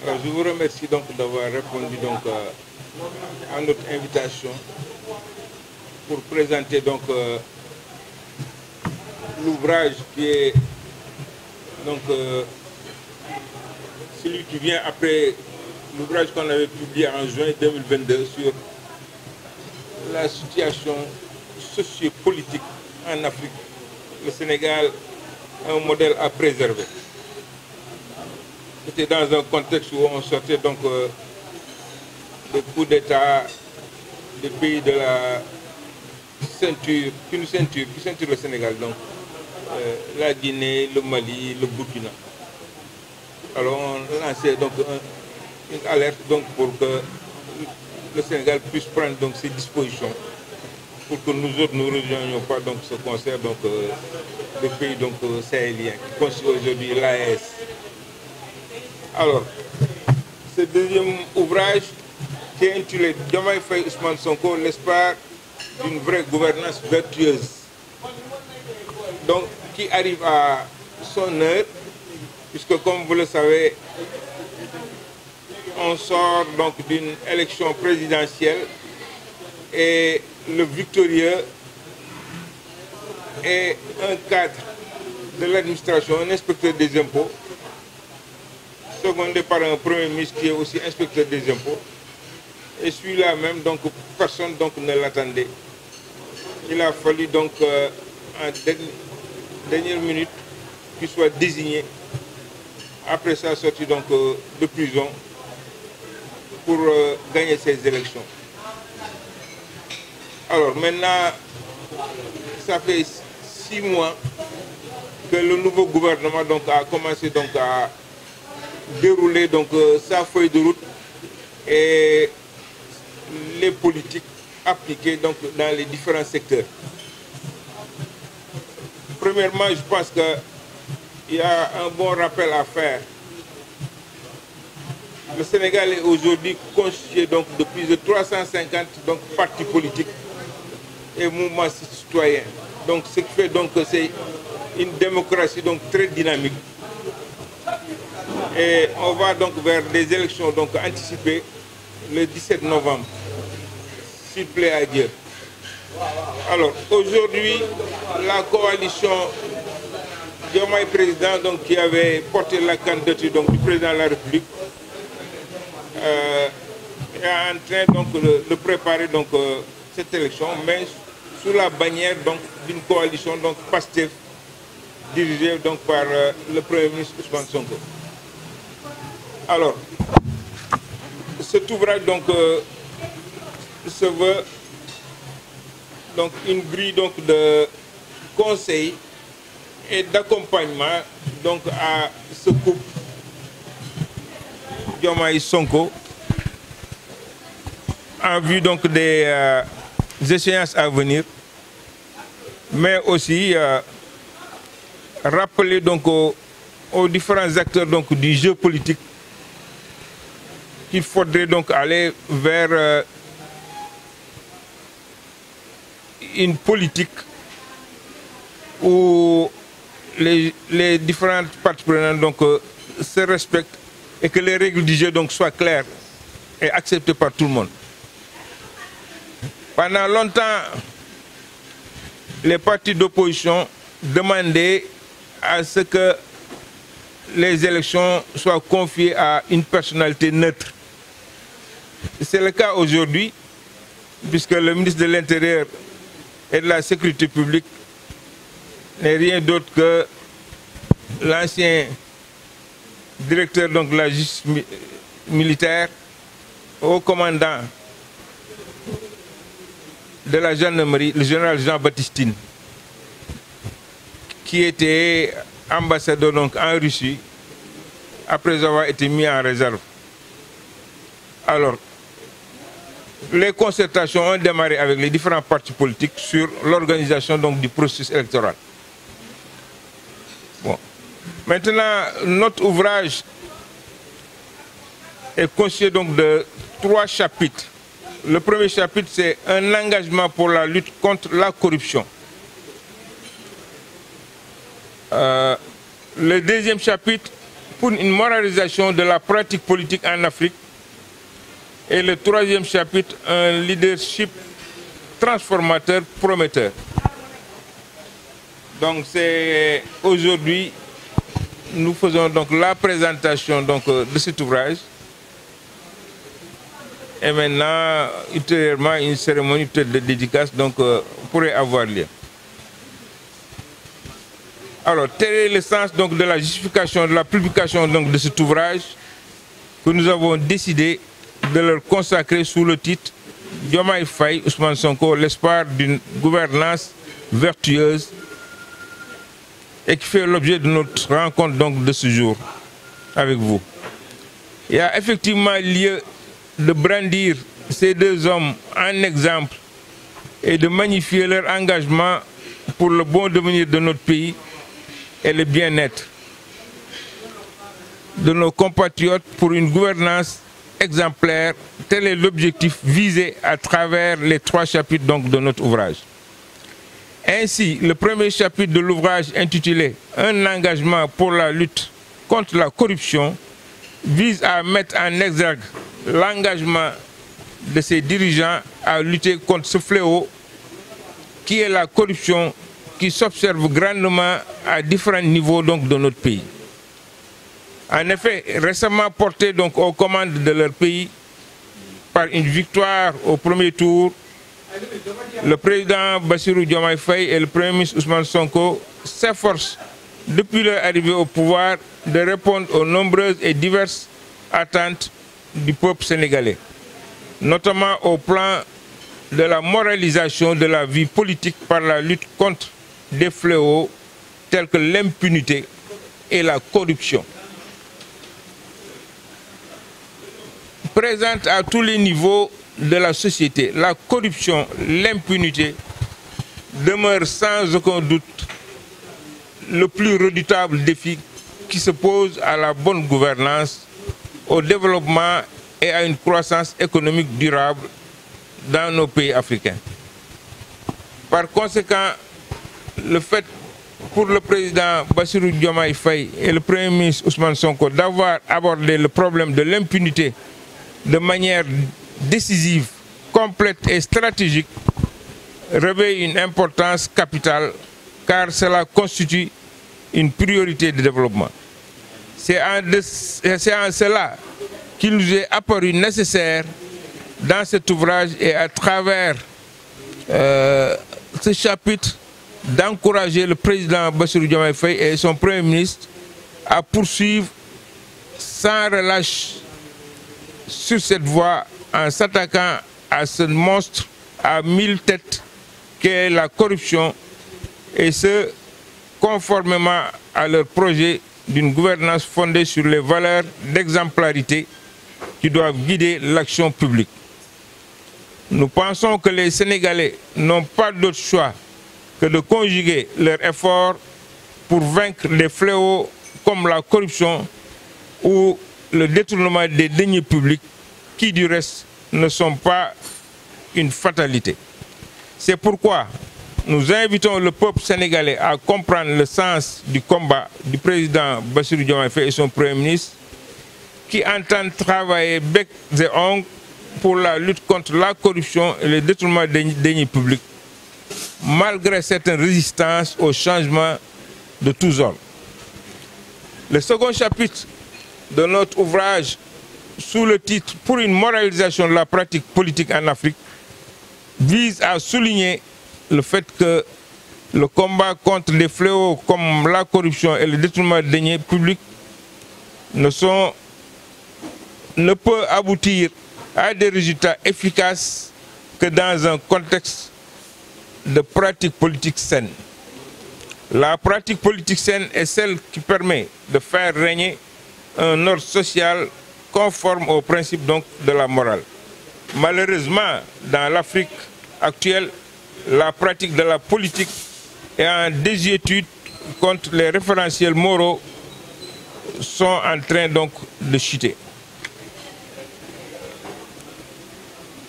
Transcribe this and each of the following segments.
Alors, je vous remercie donc d'avoir répondu donc à notre invitation pour présenter donc l'ouvrage qui est donc celui qui vient après l'ouvrage qu'on avait publié en juin 2022 sur la situation sociopolitique en Afrique. Le Sénégal, un modèle à préserver. C'était dans un contexte où on sortait donc des coups d'État des pays de la ceinture, qui ceinture le Sénégal, donc la Guinée, le Mali, le Burkina. Alors on lançait donc une alerte donc pour que le Sénégal puisse prendre donc ses dispositions pour que nous autres ne rejoignions pas donc ce concert donc des pays donc sahéliens qui constituent aujourd'hui l'AES. Alors, ce deuxième ouvrage qui est intitulé Diomaye Faye Ousmane Sonko, l'espoir d'une vraie gouvernance vertueuse, donc qui arrive à son heure, puisque comme vous le savez, on sort donc d'une élection présidentielle et le victorieux est un cadre de l'administration, un inspecteur des impôts, secondé par un premier ministre qui est aussi inspecteur des impôts. Et celui-là même, donc personne donc, ne l'attendait. Il a fallu donc en dernière minute qu'il soit désigné après sa sortie donc, de prison pour gagner ces élections. Alors maintenant, ça fait 6 mois que le nouveau gouvernement donc, a commencé donc, à dérouler donc, sa feuille de route et les politiques appliquées donc, dans les différents secteurs. Premièrement, je pense qu'il y a un bon rappel à faire. Le Sénégal est aujourd'hui constitué donc, de plus de 350 donc, partis politiques et mouvements citoyens. Donc, ce qui fait donc, que c'est une démocratie donc, très dynamique. Et on va donc vers des élections donc, anticipées le 17 novembre, s'il plaît à Dieu. Alors, aujourd'hui, la coalition Diomaye Président, donc, qui avait porté la candidature donc, du président de la République, est en train donc, de préparer donc, cette élection, mais sous la bannière d'une coalition donc, PASTEF, dirigée donc, par le Premier ministre Ousmane Sonko. Alors, cet ouvrage donc, se veut donc, une grille donc, de conseils et d'accompagnement donc, à ce couple Diomaye Sonko en vue donc, des échéances à venir, mais aussi rappeler donc, aux différents acteurs donc, du jeu politique qu'il faudrait donc aller vers une politique où les différentes parties prenantes donc, se respectent et que les règles du jeu donc, soient claires et acceptées par tout le monde. Pendant longtemps, les partis d'opposition demandaient à ce que les élections soient confiées à une personnalité neutre. C'est le cas aujourd'hui, puisque le ministre de l'Intérieur et de la Sécurité publique n'est rien d'autre que l'ancien directeur donc, de la justice militaire, haut commandant de la gendarmerie, le général Jean-Baptiste Tine, qui était ambassadeur donc, en Russie après avoir été mis en réserve. Alors, les concertations ont démarré avec les différents partis politiques sur l'organisation du processus électoral. Bon. Maintenant, notre ouvrage est constitué donc de 3 chapitres. Le premier chapitre, c'est un engagement pour la lutte contre la corruption. Le deuxième chapitre pour une moralisation de la pratique politique en Afrique. Et le troisième chapitre, un leadership transformateur prometteur. Donc c'est aujourd'hui, nous faisons donc la présentation donc, de cet ouvrage. Et maintenant, ultérieurement, une cérémonie de dédicace donc, pourrait avoir lieu. Alors, tel est le sens donc, de la justification de la publication donc, de cet ouvrage que nous avons décidé de leur consacrer sous le titre Diomaye Faye, Ousmane Sonko, l'espoir d'une gouvernance vertueuse, et qui fait l'objet de notre rencontre donc, de ce jour avec vous. Il y a effectivement lieu de brandir ces deux hommes en exemple et de magnifier leur engagement pour le bon devenir de notre pays et le bien-être de nos compatriotes pour une gouvernance exemplaire. Tel est l'objectif visé à travers les 3 chapitres donc, de notre ouvrage. Ainsi, le premier chapitre de l'ouvrage intitulé « Un engagement pour la lutte contre la corruption » vise à mettre en exergue l'engagement de ses dirigeants à lutter contre ce fléau qui est la corruption qui s'observe grandement à différents niveaux donc, de notre pays. En effet, récemment portés donc, aux commandes de leur pays par une victoire au premier tour, le président Bassirou Diomaye Faye et le premier ministre Ousmane Sonko s'efforcent depuis leur arrivée au pouvoir de répondre aux nombreuses et diverses attentes du peuple sénégalais, notamment au plan de la moralisation de la vie politique par la lutte contre des fléaux tels que l'impunité et la corruption. Présente à tous les niveaux de la société, la corruption, l'impunité demeurent sans aucun doute le plus redoutable défi qui se pose à la bonne gouvernance, au développement et à une croissance économique durable dans nos pays africains. Par conséquent, le fait pour le président Bassirou Diomaye Faye et le premier ministre Ousmane Sonko d'avoir abordé le problème de l'impunité de manière décisive, complète et stratégique revêt une importance capitale car cela constitue une priorité de développement. C'est en cela qu'il nous est apparu nécessaire dans cet ouvrage et à travers ce chapitre d'encourager le président Bassirou Diomaye Faye et son premier ministre à poursuivre sans relâche sur cette voie en s'attaquant à ce monstre à 1000 têtes qu'est la corruption, et ce, conformément à leur projet d'une gouvernance fondée sur les valeurs d'exemplarité qui doivent guider l'action publique. Nous pensons que les Sénégalais n'ont pas d'autre choix que de conjuguer leurs efforts pour vaincre des fléaux comme la corruption ou le détournement des deniers publics qui, du reste, ne sont pas une fatalité. C'est pourquoi nous invitons le peuple sénégalais à comprendre le sens du combat du président Bassirou Diomaye Faye et son Premier ministre qui entendent travailler bec et ongles pour la lutte contre la corruption et le détournement des deniers publics, malgré certaines résistances au changement de tous ordres. Le second chapitre de notre ouvrage, sous le titre « Pour une moralisation de la pratique politique en Afrique », vise à souligner le fait que le combat contre les fléaux comme la corruption et le détournement des deniers publics ne peut aboutir à des résultats efficaces que dans un contexte de pratique politique saine. La pratique politique saine est celle qui permet de faire régner un ordre social conforme aux principes donc, de la morale. Malheureusement, dans l'Afrique actuelle, la pratique de la politique est en désuétude contre les référentiels moraux sont en train donc de chuter.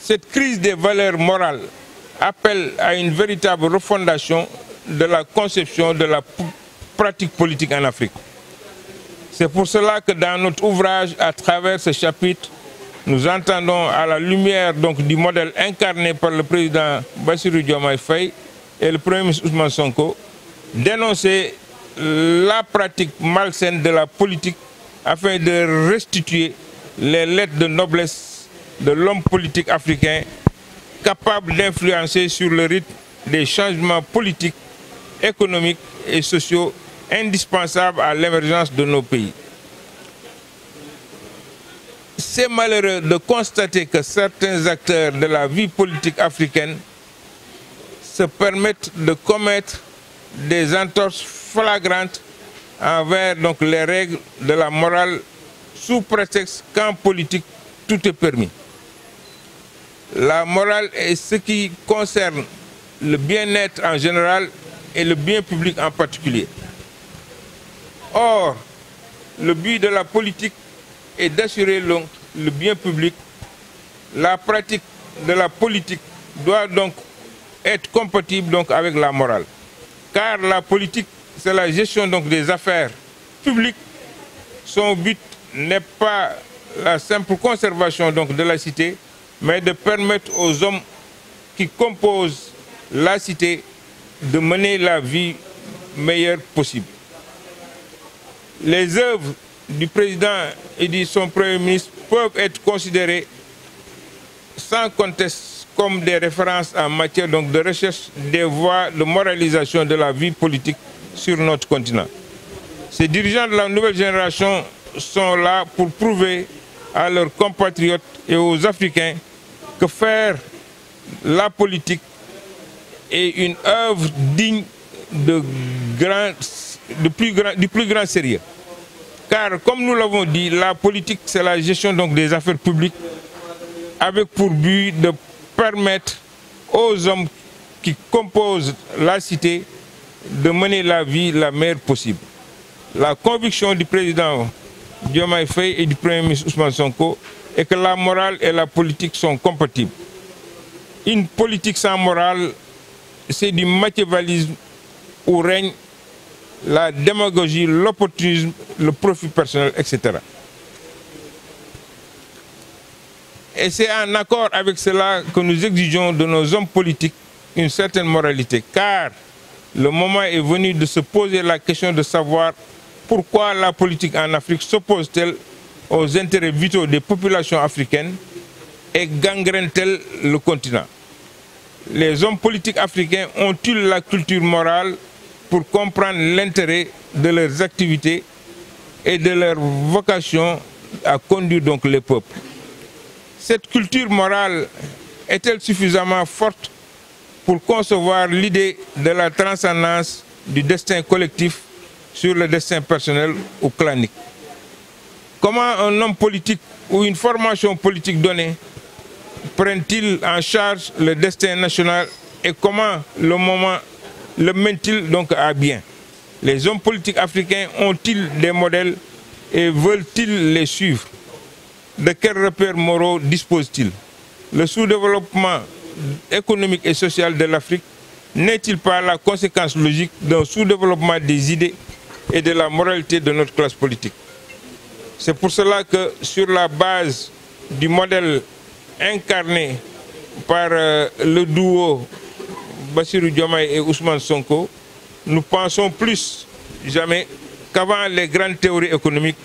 Cette crise des valeurs morales appelle à une véritable refondation de la conception de la pratique politique en Afrique. C'est pour cela que dans notre ouvrage, à travers ce chapitre, nous entendons, à la lumière donc, du modèle incarné par le président Bassirou Diomaye Faye et le premier ministre Ousmane Sonko, dénoncer la pratique malsaine de la politique afin de restituer les lettres de noblesse de l'homme politique africain capable d'influencer sur le rythme des changements politiques, économiques et sociaux indispensables à l'émergence de nos pays. C'est malheureux de constater que certains acteurs de la vie politique africaine se permettent de commettre des entorses flagrantes envers donc, les règles de la morale sous prétexte qu'en politique, tout est permis. La morale est ce qui concerne le bien-être en général et le bien public en particulier. Or, le but de la politique est d'assurer le bien public. La pratique de la politique doit donc être compatible donc, avec la morale. Car la politique, c'est la gestion donc, des affaires publiques. Son but n'est pas la simple conservation donc, de la cité, mais de permettre aux hommes qui composent la cité de mener la vie meilleure possible. Les œuvres du président et de son premier ministre peuvent être considérées sans conteste comme des références en matière donc, de recherche des voies de moralisation de la vie politique sur notre continent. Ces dirigeants de la nouvelle génération sont là pour prouver à leurs compatriotes et aux Africains que faire la politique est une œuvre digne du plus grand sérieux. Car, comme nous l'avons dit, la politique, c'est la gestion donc, des affaires publiques avec pour but de permettre aux hommes qui composent la cité de mener la vie la meilleure possible. La conviction du président Diomaye Faye et du premier ministre Ousmane Sonko est que la morale et la politique sont compatibles. Une politique sans morale, c'est du machiavélisme où règne la démagogie, l'opportunisme, le profit personnel, etc. Et c'est en accord avec cela que nous exigeons de nos hommes politiques une certaine moralité, car le moment est venu de se poser la question de savoir pourquoi la politique en Afrique s'oppose-t-elle aux intérêts vitaux des populations africaines et gangrène-t-elle le continent. Les hommes politiques africains ont-ils la culture morale pour comprendre l'intérêt de leurs activités et de leur vocation à conduire donc les peuples? Cette culture morale est-elle suffisamment forte pour concevoir l'idée de la transcendance du destin collectif sur le destin personnel ou clanique? Comment un homme politique ou une formation politique donnée prennent-ils en charge le destin national et comment le moment le mène-t-il donc à bien? Les hommes politiques africains ont-ils des modèles et veulent-ils les suivre? De quels repères moraux disposent-ils? Le sous-développement économique et social de l'Afrique n'est-il pas la conséquence logique d'un sous-développement des idées et de la moralité de notre classe politique? C'est pour cela que sur la base du modèle incarné par le duo Bassirou Diomaye et Ousmane Sonko, nous pensons plus jamais qu'avant les grandes théories économiques,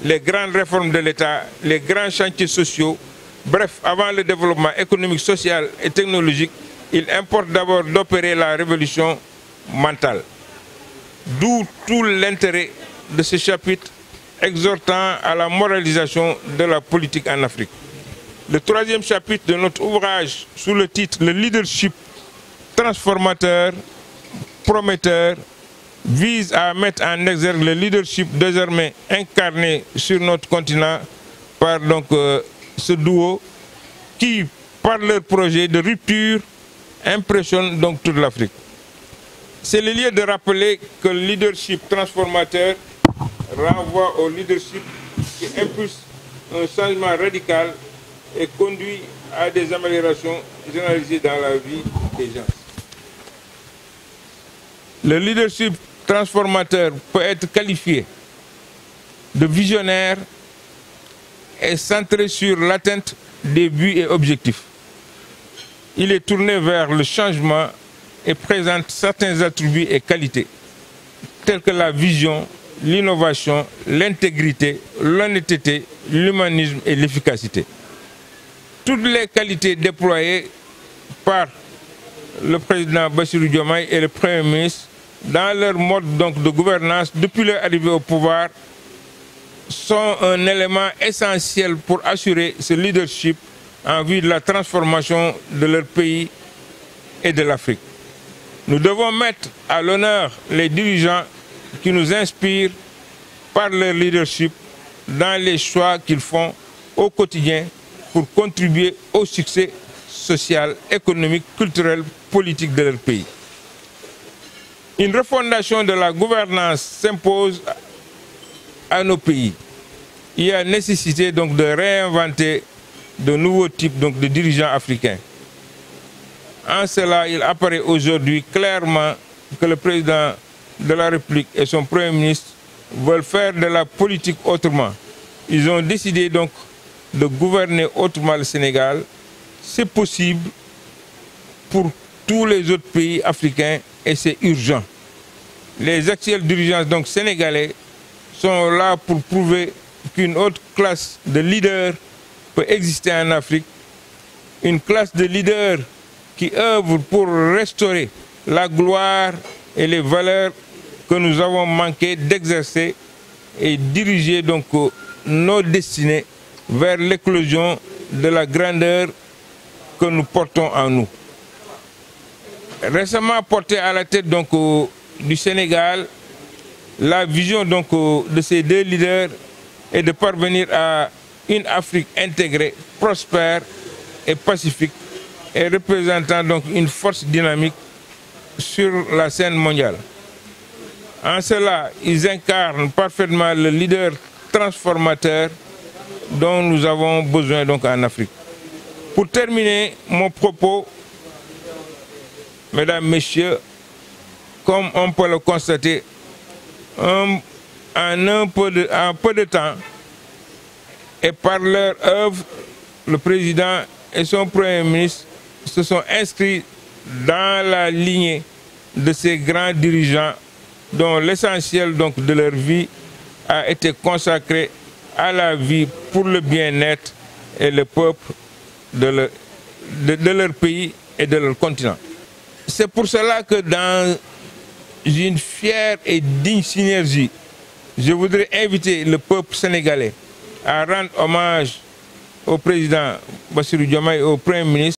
les grandes réformes de l'État, les grands chantiers sociaux, bref, avant le développement économique, social et technologique, il importe d'abord d'opérer la révolution mentale. D'où tout l'intérêt de ce chapitre exhortant à la moralisation de la politique en Afrique. Le troisième chapitre de notre ouvrage, sous le titre « Le leadership transformateur, prometteur », vise à mettre en exergue le leadership désormais incarné sur notre continent par donc, ce duo qui, par leur projet de rupture, impressionne donc toute l'Afrique. C'est le lieu de rappeler que le leadership transformateur renvoie au leadership qui impulse un changement radical et conduit à des améliorations généralisées dans la vie des gens. Le leadership transformateur peut être qualifié de visionnaire est centré sur l'atteinte des buts et objectifs. Il est tourné vers le changement et présente certains attributs et qualités, tels que la vision, l'innovation, l'intégrité, l'honnêteté, l'humanisme et l'efficacité. Toutes les qualités déployées par le président Bassirou Diomaye et le Premier ministre dans leur mode donc de gouvernance depuis leur arrivée au pouvoir sont un élément essentiel pour assurer ce leadership en vue de la transformation de leur pays et de l'Afrique. Nous devons mettre à l'honneur les dirigeants qui nous inspirent par leur leadership dans les choix qu'ils font au quotidien pour contribuer au succès social, économique, culturel, politique de leur pays. Une refondation de la gouvernance s'impose à nos pays. Il y a nécessité donc de réinventer de nouveaux types donc, de dirigeants africains. En cela, il apparaît aujourd'hui clairement que le président de la République et son Premier ministre veulent faire de la politique autrement. Ils ont décidé donc de gouverner autrement le Sénégal. C'est possible pour tous les autres pays africains et c'est urgent. Les actuels dirigeants donc sénégalais sont là pour prouver qu'une autre classe de leaders peut exister en Afrique, une classe de leaders qui œuvre pour restaurer la gloire et les valeurs que nous avons manqué d'exercer et diriger donc nos destinées vers l'éclosion de la grandeur que nous portons en nous. Récemment porté à la tête donc du Sénégal, la vision donc de ces deux leaders est de parvenir à une Afrique intégrée, prospère et pacifique, et représentant donc une force dynamique sur la scène mondiale. En cela, ils incarnent parfaitement le leader transformateur dont nous avons besoin donc en Afrique. Pour terminer mon propos, mesdames, messieurs, comme on peut le constater, en peu de temps, et par leur œuvre, le président et son Premier ministre se sont inscrits dans la lignée de ces grands dirigeants dont l'essentiel donc de leur vie a été consacré à la vie pour le bien-être et le peuple de leur pays et de leur continent. C'est pour cela que dans une fière et digne synergie, je voudrais inviter le peuple sénégalais à rendre hommage au président Bassirou Diomaye et au Premier ministre